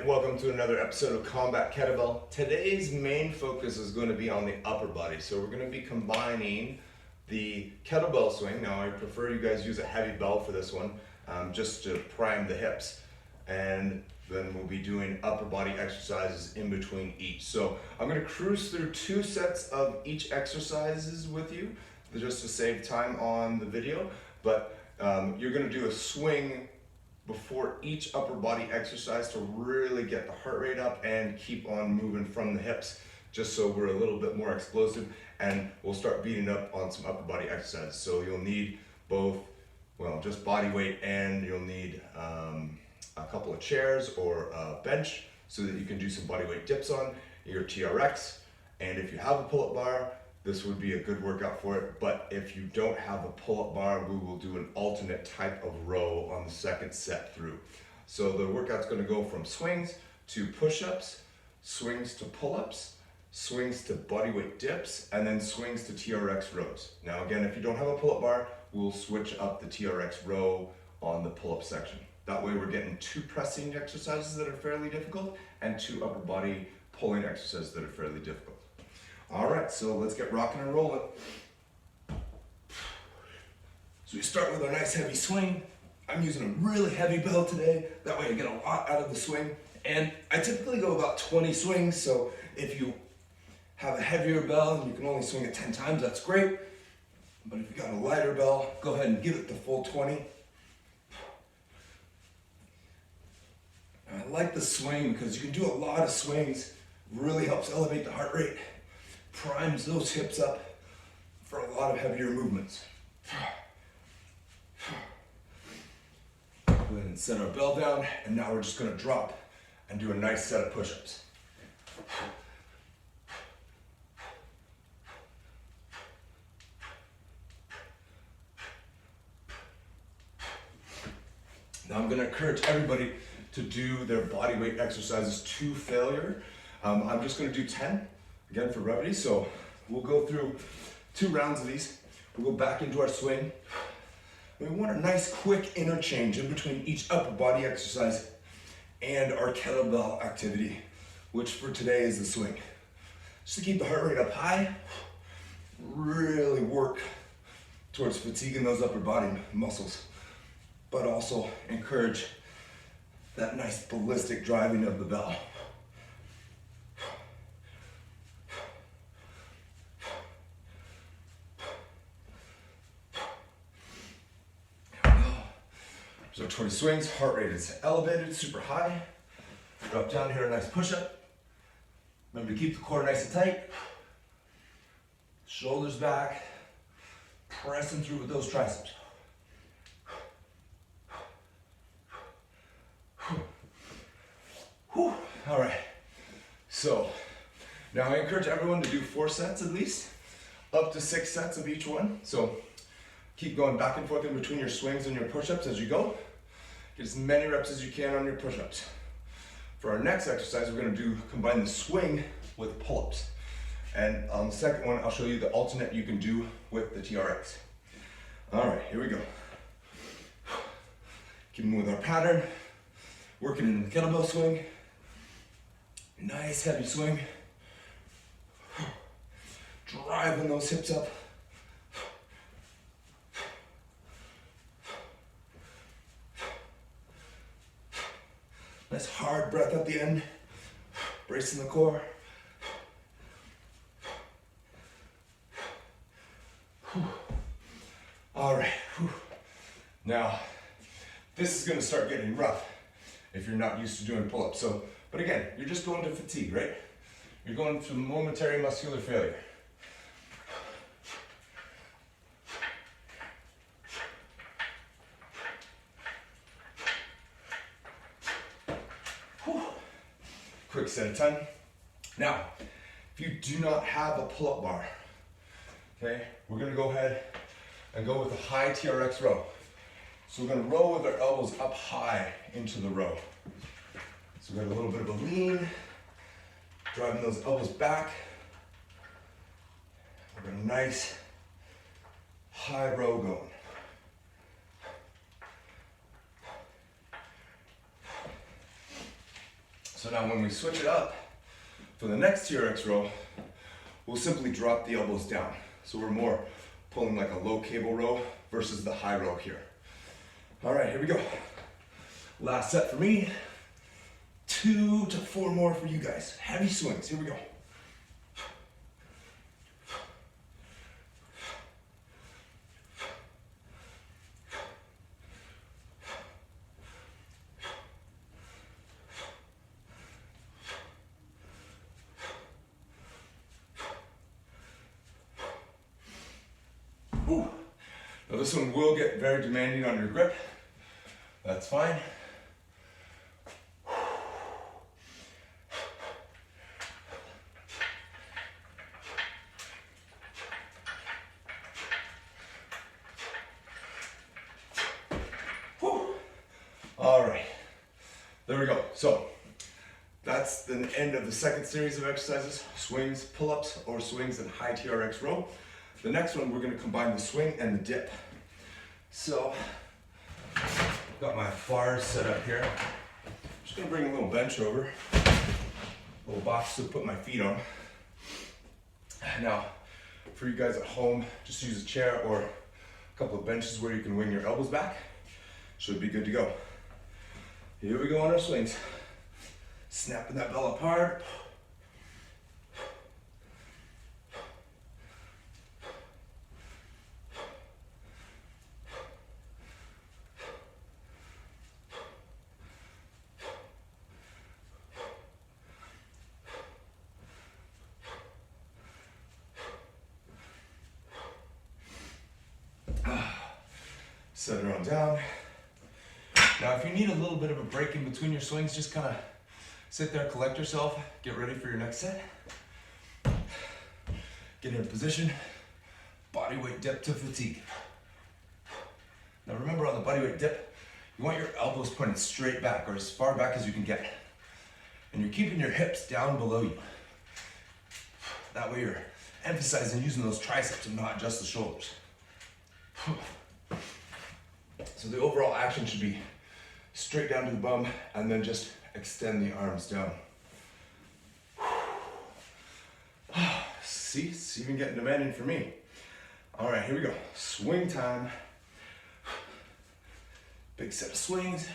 welcome to another episode of Combat Kettlebell. Today's main focus is going to be on the upper body. So we're going to be combining the kettlebell swing. Now I prefer you guys use a heavy bell for this one, just to prime the hips. And then we'll be doing upper body exercises in between each. So I'm going to cruise through 2 sets of each exercises with you, just to save time on the video. But you're going to do a swing before each upper body exercise to really get the heart rate up and keep on moving from the hips, just so we're a little bit more explosive, and we'll start beating up on some upper body exercises. So you'll need both, well, just body weight, and you'll need a couple of chairs or a bench so that you can do some body weight dips on your TRX. And if you have a pull-up bar, this would be a good workout for it. But if you don't have a pull-up bar, we will do an alternate type of row on the second set through. So the workout's going to go from swings to push-ups, swings to pull-ups, swings to bodyweight dips, and then swings to TRX rows. Now again, if you don't have a pull-up bar, we'll switch up the TRX row on the pull-up section. That way we're getting 2 pressing exercises that are fairly difficult and 2 upper body pulling exercises that are fairly difficult. All right, so let's get rocking and rolling. So we start with our nice heavy swing. I'm using a really heavy bell today. That way I get a lot out of the swing. And I typically go about 20 swings. So if you have a heavier bell and you can only swing it 10 times, that's great. But if you got a lighter bell, go ahead and give it the full 20. And I like the swing because you can do a lot of swings. Really helps elevate the heart rate. Primes those hips up for a lot of heavier movements. Go ahead and set our bell down, and now we're just going to drop and do a nice set of push-ups. Now I'm going to encourage everybody to do their body weight exercises to failure. I'm just going to do 10. Again, for brevity, so we'll go through 2 rounds of these. We'll go back into our swing. We want a nice quick interchange in between each upper body exercise and our kettlebell activity, which for today is the swing. Just to keep the heart rate up high, really work towards fatiguing those upper body muscles, but also encourage that nice ballistic driving of the bell. So 20 swings, heart rate is elevated, super high. Drop down here, a nice push-up. Remember to keep the core nice and tight. Shoulders back, pressing through with those triceps. Whew. All right, so now I encourage everyone to do 4 sets at least, up to 6 sets of each one. So keep going back and forth in between your swings and your push-ups as you go. Get as many reps as you can on your push-ups. For our next exercise, we're going to combine the swing with pull-ups. And on the second one, I'll show you the alternate you can do with the TRX. All right, here we go. Keeping with our pattern, working in the kettlebell swing. Nice heavy swing. Driving those hips up. Nice hard breath at the end, bracing the core. All right, now this is gonna start getting rough if you're not used to doing pull-ups. So, but again, you're just going to fatigue, right? You're going through momentary muscular failure. Quick set of 10. Now, if you do not have a pull-up bar, okay, we're gonna go ahead and go with a high TRX row. So we're gonna row with our elbows up high into the row. So we got a little bit of a lean, driving those elbows back. We've got a nice high row going. So now when we switch it up, for the next TRX row, we'll simply drop the elbows down. So we're more pulling like a low cable row versus the high row here. All right, here we go. Last set for me. 2 to 4 more for you guys. Heavy swings, here we go. Ooh. Now this one will get very demanding on your grip. That's fine. Whew. All right, there we go. So that's the end of the second series of exercises, swings, pull-ups, or swings and high TRX row. The next one, we're gonna combine the swing and the dip. So, got my bars set up here. Just gonna bring a little bench over, a little box to put my feet on. Now, for you guys at home, just use a chair or a couple of benches where you can wing your elbows back. Should be good to go. Here we go on our swings. Snapping that bell up hard. Set her on down. Now if you need a little bit of a break in between your swings, just kind of sit there, collect yourself, get ready for your next set. Get in position, body weight dip to fatigue. Now remember, on the body weight dip, you want your elbows pointed straight back or as far back as you can get. And you're keeping your hips down below you. That way you're emphasizing using those triceps and not just the shoulders. So the overall action should be straight down to the bum and then just extend the arms down. See, it's even getting demanding for me. All right, here we go. Swing time. Big set of swings.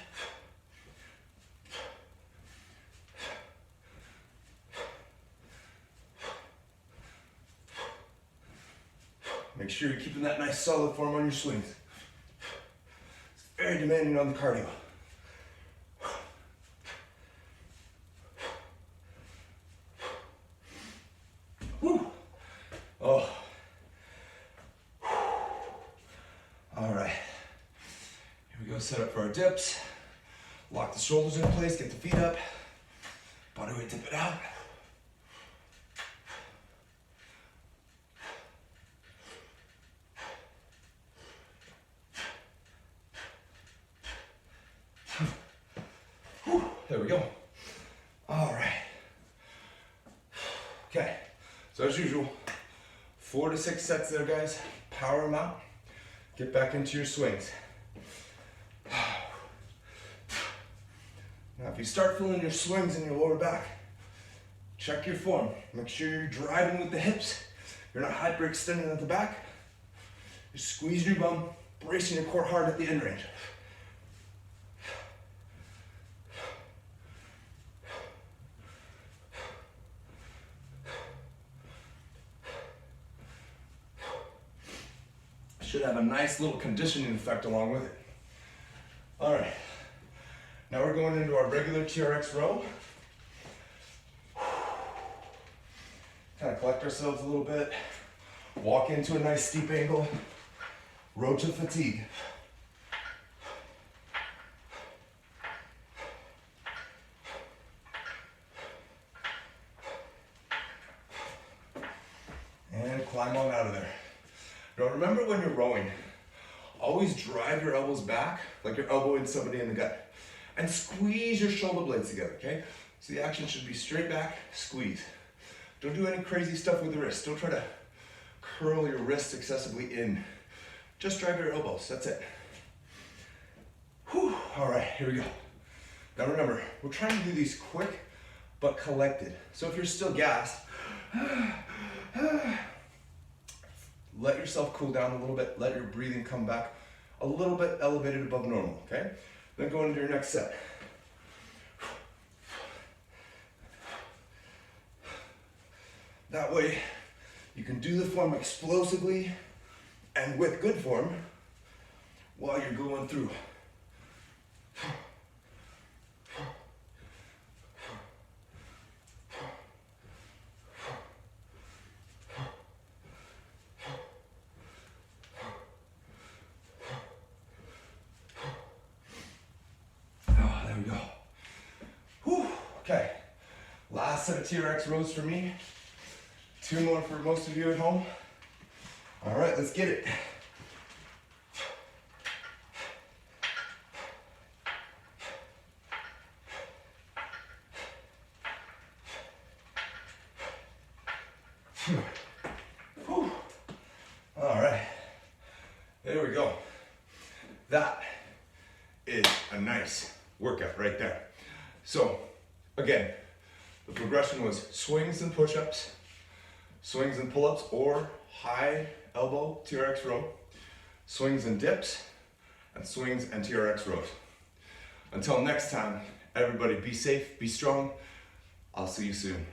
Make sure you're keeping that nice solid form on your swings. It's very demanding on the cardio. Woo. Oh. All right. Here we go, set up for our dips. Lock the shoulders in place, get the feet up. Body weight, dip it out. There we go. All right. Okay, so as usual, 4 to 6 sets there, guys. Power them out. Get back into your swings. Now, if you start feeling your swings in your lower back, check your form. Make sure you're driving with the hips. You're not hyperextending at the back. You're squeezing your bum, bracing your core hard at the end range. Should have a nice little conditioning effect along with it. All right, now we're going into our regular TRX row. Kind of collect ourselves a little bit, walk into a nice steep angle, row to fatigue. And climb on out of there. Now remember, when you're rowing, always drive your elbows back, like you're elbowing somebody in the gut, and squeeze your shoulder blades together, okay? So the action should be straight back, squeeze. Don't do any crazy stuff with the wrist. Don't try to curl your wrists excessively in. Just drive your elbows, that's it. Whew. All right, here we go. Now remember, we're trying to do these quick but collected. So if you're still gassed, let yourself cool down a little bit, let your breathing come back a little bit elevated above normal, okay? Then go into your next set. That way, you can do the form explosively and with good form while you're going through. Oh, there we go. Whew. Okay, last set of TRX rows for me. 2 more for most of you at home. All right, let's get it. Whew. All right, there we go. That is a nice workout right there. So again, the progression was swings and push-ups, swings and pull-ups or high elbow TRX row, swings and dips, and swings and TRX rows. Until next time, everybody be safe, be strong. I'll see you soon.